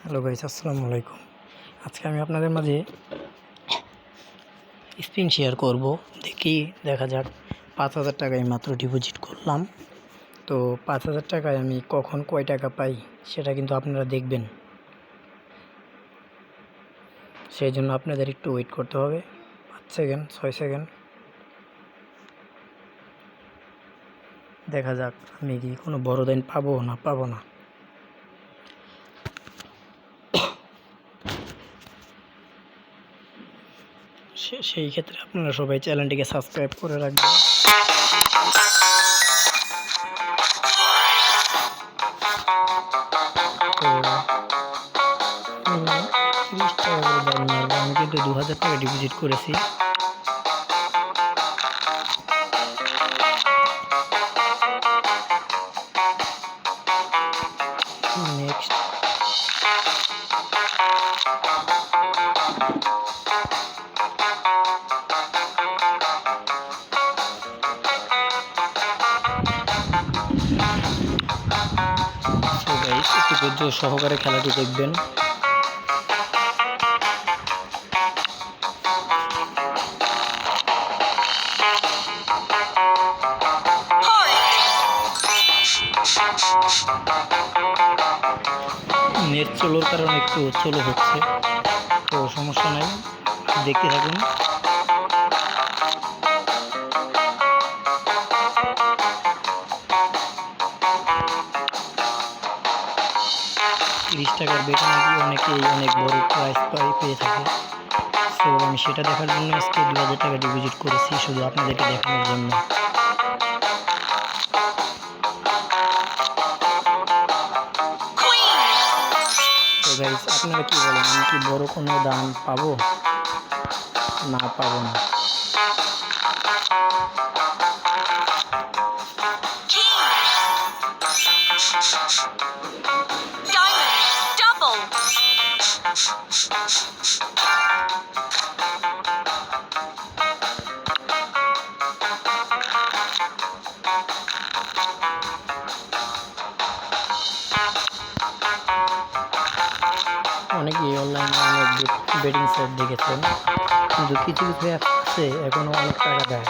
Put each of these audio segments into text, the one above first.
Hello guys, আসসালামু আলাইকুম। আজকে আমি আপনাদের মাঝে স্পিন শেয়ার করব। দেখা যাক 5,000 টাকায় মাত্র ডিপোজিট করলাম। তো 5,000 টাকায় আমি কখন কয় টাকা পাই সেটা কিন্তু আপনারা দেখবেন। সেই জন্য আপনাদের একটু ওয়েট করতে হবে 5 সেকেন্ড 6 সেকেন্ড। দেখা যাক আমি কি কোনো বড় দান পাবো না। সেই ক্ষেত্রে আপনারা সবাই চ্যানেলটিকে সাবস্ক্রাইব করে রাখবেন। তো আমি 30 টাকা করে দাম মারবো। আমি কিন্তু 2,000 টাকা ডিপোজিট করেছি। নেক্সট একটু ধৈর্য সহকারে খেলাটি দেখবেন। নেট চলোর কারণে একটু চলো হচ্ছে, তো সমস্যা নাই, দেখতে থাকুন। $30 বেটে নাকি অনেকেই অনেক বড় প্রাইজ পেয়ে থাকে। তো আমি সেটা দেখার জন্য আজকে 2,000 টাকা ডিপোজিট করেছি, শুধু আপনাদেরকে দেখানোর জন্য। তো গাইস, আপনারা কি বলেন, আমি কি বড় কোনো দান পাবো না পাবো না? অনেকেই অনলাইনে অনেক বেটিং সাইট দেখেছেন, কিন্তু কিছু অ্যাপ আছে এখনও অনেক টাকা দেয়।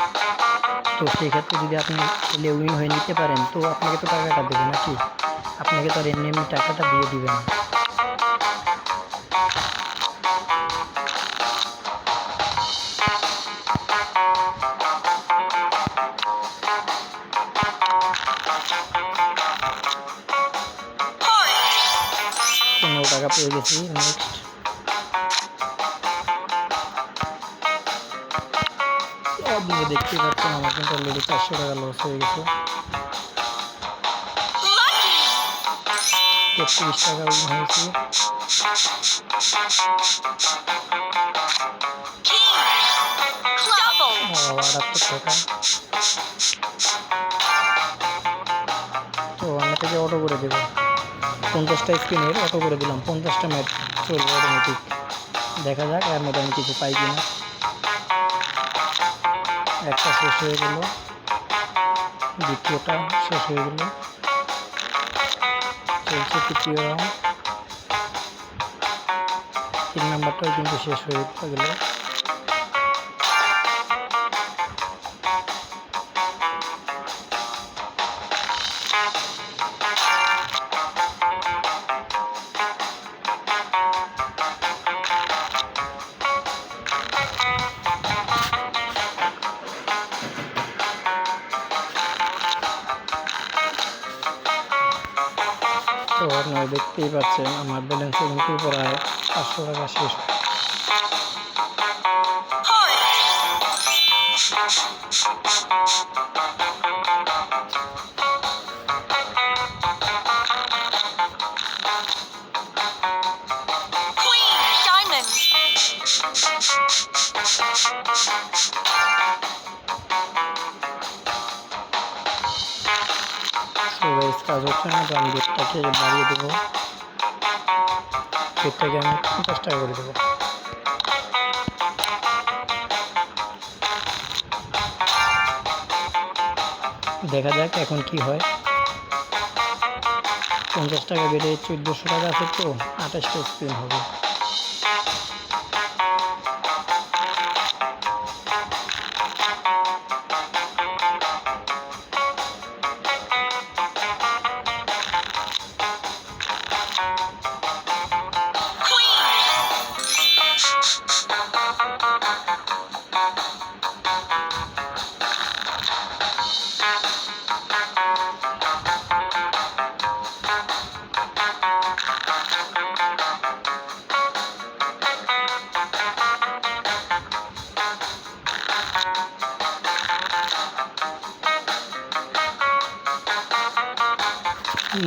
তো সেই ক্ষেত্রে যদি আপনি খেলে উইন হয়ে নিতে পারেন, তো আপনাকে তো টাকাটা দেবে নাকি? আপনাকে তো আর এমনি এমনি টাকাটা দিয়ে দিবে না। টাকা পেয়ে গেছি। নেক্সট আপনারা দেখতেই পাচ্ছেন আমার কিন্তু অলরেডি 400 টাকা লস হয়ে গেছে। 33 টাকা উইন হয়েছে। টাকা। তো আমি থেকে অটো করে দেবো, 50টা স্পিনের অটো করে দিলাম, 50টা ম্যাচ চলবে অটোমেটিক। দেখা যাক এর মধ্যে আমি কিছু পাই কিনা। একটা শেষ হয়ে গেল, দ্বিতীয়টা শেষ হয়ে গেল, চলছে তৃতীয় রাউন্ড। 3 নাম্বারটাও কিন্তু শেষ হয়ে গেল। তো আপনারা দেখতেই পাচ্ছেন আমার ব্যালেন্সে কিন্তু প্রায় 500 টাকা শেষ। কাজ হচ্ছে না, তো আমি রেটটাকে বাড়িয়ে দেবো। রেটটাকে আমি 50 টাকা করে দেবো। দেখা যাক এখন কি হয়। 50 টাকা বেড়ে 1400 টাকা আছে, তো 28টা স্পিন হবে।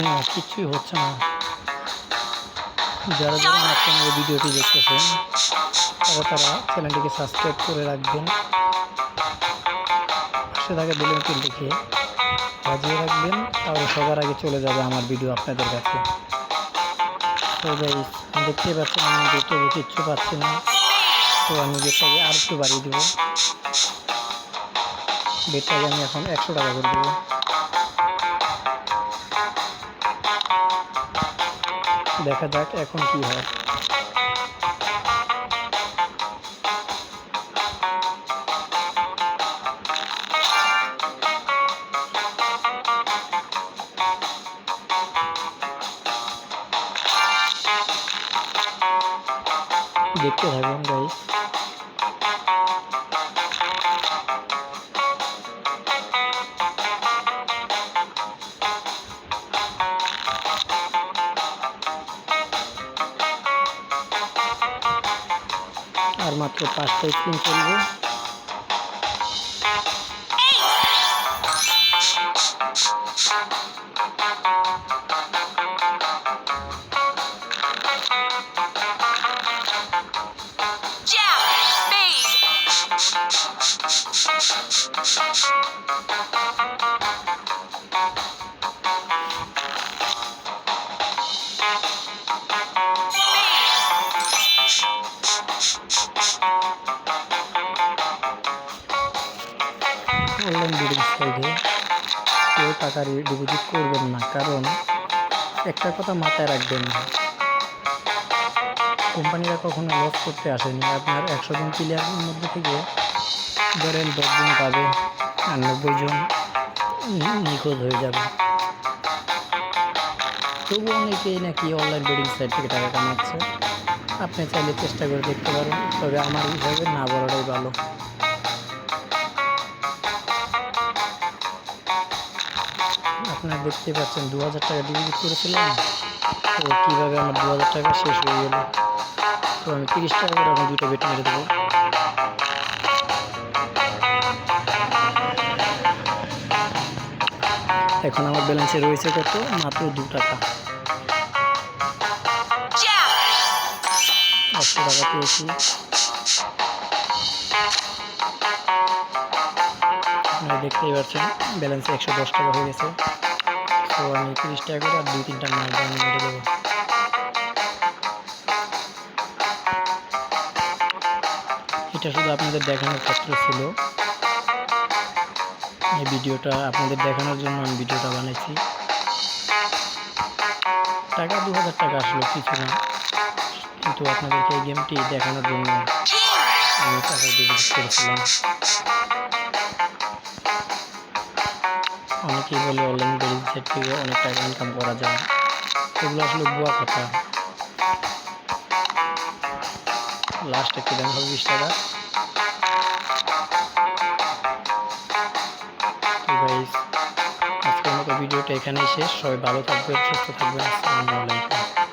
না, কিছুই হচ্ছে না। যারা যারা আমার চ্যানেলে ভিডিওটি দেখতেছেন তারা চ্যানেলটিকে সাবস্ক্রাইব করে রাখবেন, পাশে থাকা বেল আইকনটিকে বাজিয়ে রাখবেন, তাহলে সবার আগে চলে যাবে আমার ভিডিও আপনাদের কাছে। তো গাইস, দেখতে পাচ্ছেন আমি তবু কিচ্ছু পাচ্ছি না, তো আমি বেটটাকে আর একটু বাড়িয়ে দেবো। বেটটাকে আমি এখন 100 টাকা করে দেবো। দেখা যাক এখন কি হয়। দেখতে থাকুন গাইস। আর মাত্র 5টা স্পিন চলবে। অনলাইন বেটিং সাইটে কেউ টাকা ডিপোজিট করবেন না, কারণ একটা কথা মাথায় রাখবেন না, কোম্পানিরা কখনো লস করতে আসেনি। আপনার 100 জন প্লেয়ারের মধ্যে থেকে ধরেন 10 জন পাবে আর 90 জন নিখোঁজ হয়ে যাবে। তবু অনেকেই নাকি অনলাইন বেটিং সাইট থেকে টাকা কামাচ্ছে। আপনি চাইলে চেষ্টা করে দেখতে পারেন, তবে আমার হিসাবে না বলাটাই ভালো। আপনারা দেখতে পাচ্ছেন 2000 টাকা ডিপোজিট করেছিলাম, তো কীভাবে আমার 2000 টাকা শেষ হয়ে গেল। তো আমি 30 টাকা করে এখন 2টা বেট মেরে দেবো। এখন আমার ব্যালেন্সে রয়েছে কত, মাত্র 2 টাকা। 800 টাকা পেয়েছি। আপনারা দেখতেই পাচ্ছেন ব্যালেন্সে 110 টাকা হয়ে গেছে। তো আমি 30 টাকা করে আর 2-3টা মাল দাম মেরে দেবো। এটা শুধু আপনাদের দেখানোর ক্ষেত্রে ছিল, এই ভিডিওটা আপনাদের দেখানোর জন্য আমি ভিডিওটা বানাইছি। টাকা 2000 টাকা আসলে কিছু না, কিন্তু আপনাদেরকে এই গেমটি দেখানোর জন্য আমি টাকা ডিপোজিট করেছিলাম। অনেকেই বলে অনলাইন বেটিং সাইট থেকে অনেক টাকা ইনকাম করা যায়, এগুলো আসলে ভুয়া কথা। লাস্ট একটু দাম হবে 20 টাকা। তো গাইস, আজকের মতো ভিডিওটা এখানেই শেষ। সবাই ভালো থাকবেন, সুস্থ থাকবেন। আসসালামু আলাইকুম।